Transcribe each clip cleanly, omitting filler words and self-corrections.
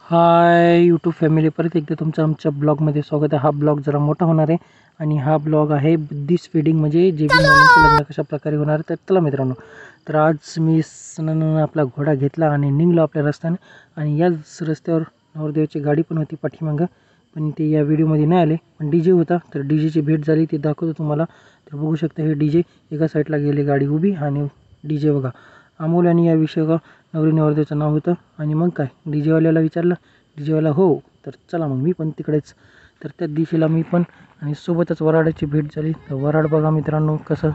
Hi YouTube family, परत एकदा तुमचं आमच्या ब्लॉगमध्ये स्वागत आहे. हा ब्लॉग जरा मोठा होणार आहे आणि हा ब्लॉग आहे बुद्धिस्ट फीडिंग, म्हणजे जे बी मुलांचं लग्न कशा प्रकारे होणार आहे. तर चला मित्रांनो, तर आज मी सणानं आपला घोडा घेतला आणि निघलो आपल्या रस्त्याने. आणि याच रस्त्यावर नवरदेवाची गाडी पण होती पाठीमागं, पण ते या व्हिडिओमध्ये नाही आले. पण डी जे होता, तर डी जेची भेट झाली, ते दाखवतो तुम्हाला. तर बघू शकता, हे डी जे एका साईडला गेले गाडी उभी, आणि डी जे बघा अमोल. आणि या विषय का नवरी नवरदेवाचं नाव होतं. आणि मग काय डी जेवाल्याला विचारलं, डी जेवाला हो, तर चला मग मी पण तिकडेच. तर त्या दिवशीला मी पण, आणि सोबतच वराडाची भेट झाली. तर वराड बघा मित्रांनो, कसं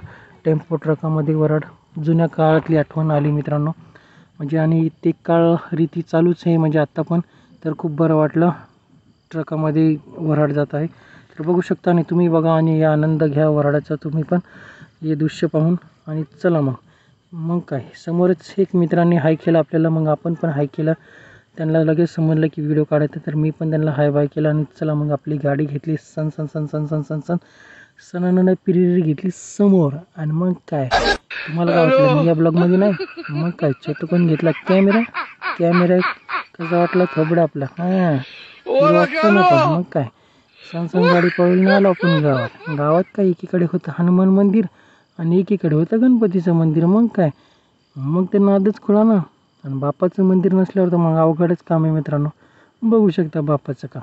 टेम्पो ट्रकामध्ये वराड, जुन्या काळातली आठवण आली मित्रांनो. म्हणजे आणि ते काळ रीती चालूच आहे, म्हणजे आत्ता पण. तर खूप बरं वाटलं, ट्रकामध्ये वराड जात आहे. तर बघू शकता, आणि तुम्ही बघा आणि या आनंद घ्या वराडाचा तुम्ही पण, हे दृश्य पाहून. आणि चला मग काय समोरच एक मित्रांनी हाय केलं आपल्याला, मग आपण पण हाय केलं. त्यांना लगेच समजलं की व्हिडिओ काढायचं, तर मी पण त्यांना हाय बाय केला. आणि चला मग आपली गाडी घेतली सन सन सन सन सन सन सन सणानं पिरिरी घेतली समोर. आणि मग काय तुम्हाला काय वाटलं, मी या ब्लॉगमध्ये नाही. मग काय चेतकून घेतला कॅमेरा कसा वाटला थोबडा आपला, हां वाटतं ना. पण मग काय सण सण गाडी पळून आलो आपण गावात काय एकीकडे होतं हनुमान मंदिर आणि एकीकडे होतं गणपतीचं मंदिर. मग काय मग ते नादच खुळा ना. आणि बापाचं मंदिर नसल्यावर तर मग अवघडच काम आहे मित्रांनो. बघू शकता बापाचं काम,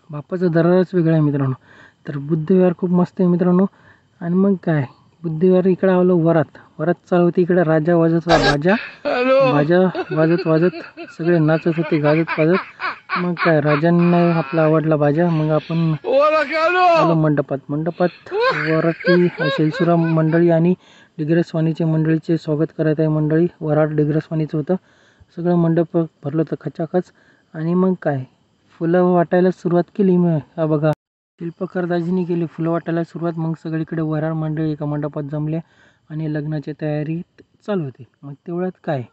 बापाचा दरारच वेगळा आहे मित्रांनो. तर बुद्धविहार खूप मस्त आहे मित्रांनो. आणि मग काय बुद्धविहार इकडं आलो, वरात चालू होती इकडं. राजा वाजत बाजा वाजत सगळे नाचत होते, गाजत वाजत. मग काय राजांना आपला आवडला बाजा. मग आपण आलो मंडपात वराती शेलसुरा मंडळी आणि डिग्रसवाणीचे मंडळीचे स्वागत करत आहे मंडळी. वराड डिग्रसवाणीचं होतं, सगळं मंडप भरलं होतं खचाखच. आणि मग काय फुलं वाटायला सुरुवात केली. मग हा बघा शिल्पकार दाजींनी केली फुलं वाटायला सुरुवात. मग सगळीकडे वराड मंडळी एका मंडपात जमले आणि लग्नाची तयारी चालू होती. मग तेवढ्यात काय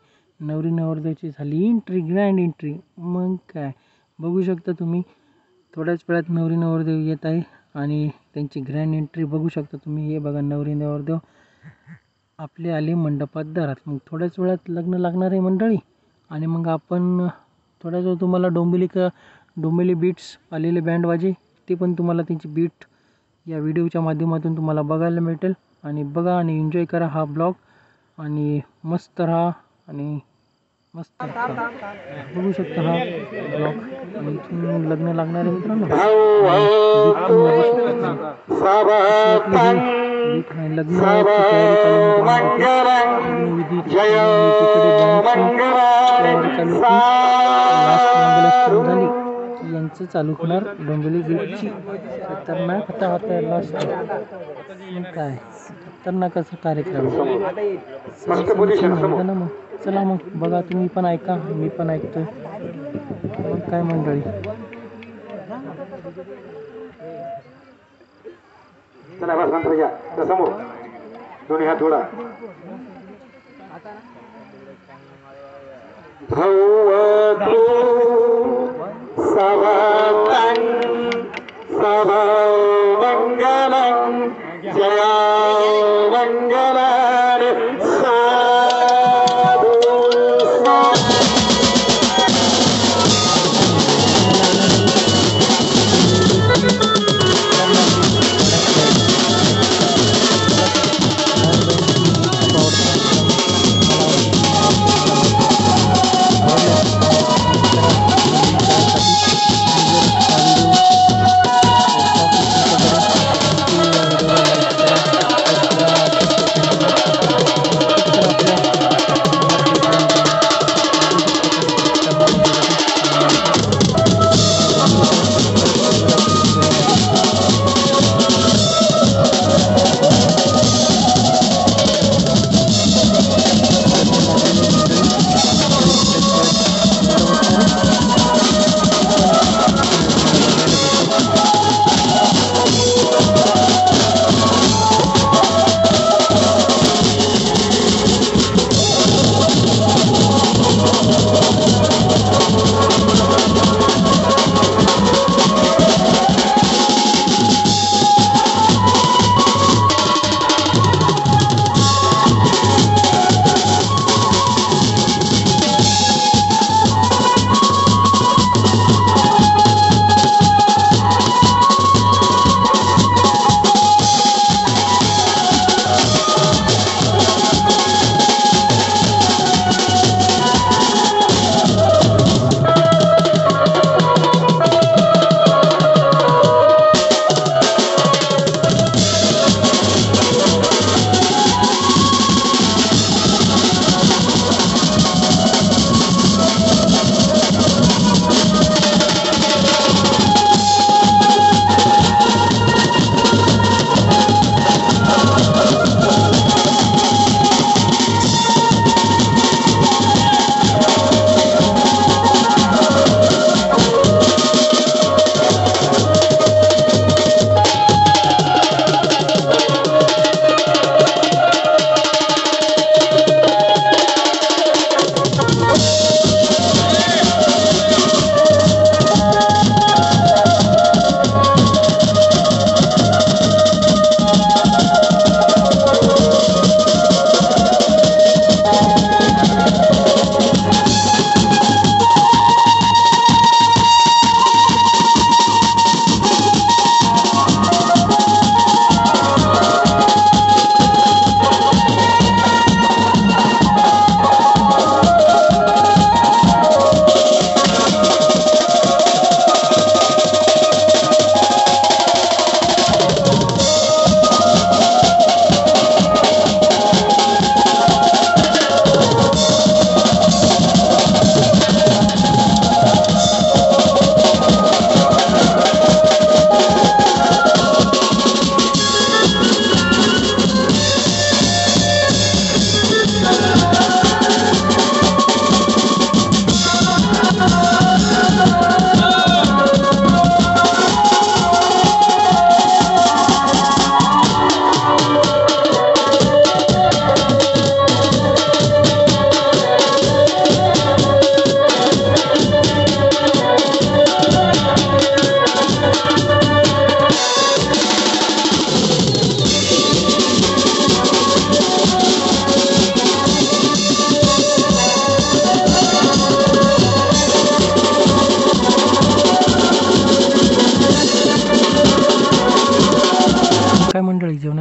नवरी नवरदेवाची झाली एंट्री, ग्रँड एंट्री. मग काय बघू शकता तुम्ही, थोड्याच वेळात नवरी नवरदेव येत आहे आणि त्यांची ग्रँड एंट्री बघू शकता तुम्ही. हे बघा नवरी नवरदेव आपले आले मंडपात दारात. मग थोड्याच वेळात लग्न लागणार आहे मंडळी. आणि मग आपण थोड्याच वेळ तुम्हाला डोंबिवली बीट्स आलेले बँडवाजे, ते पण तुम्हाला त्यांची बीट या व्हिडिओच्या माध्यमातून तुम्हाला बघायला मिळेल. आणि बघा आणि एन्जॉय करा हा ब्लॉग, आणि मस्त राहा आणि मस्त बघू शकता हा ब्लॉग. आणि इथून लग्न लागणार आहे मित्रांनो. लग्नाची तयारी चालू लग्नविधी झाली की यांचं चालू होणार डोंबिवली बीचची खतरनाक आता लास्ट. काय खतरनाक असा कार्यक्रम ना. मग चला मग बघा, तुम्ही पण ऐका, मी पण ऐकतो. मग काय मंडळी, चला बस नंतर घ्या त्या समोर दोन्ही हात जोडा. भवतु सवतं सवमंगलं जया मंगलानि साधु.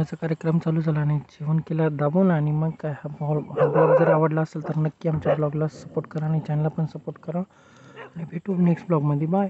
जेवणाचा कार्यक्रम चालू झाला आणि जेवण केलं दाबून. आणि मग काय हा ब्लॉग जर आवडला असेल तर नक्की आमच्या ब्लॉगला सपोर्ट करा आणि चॅनलला पण सपोर्ट करा. आणि भेटू नेक्स्ट ब्लॉगमध्ये. बाय.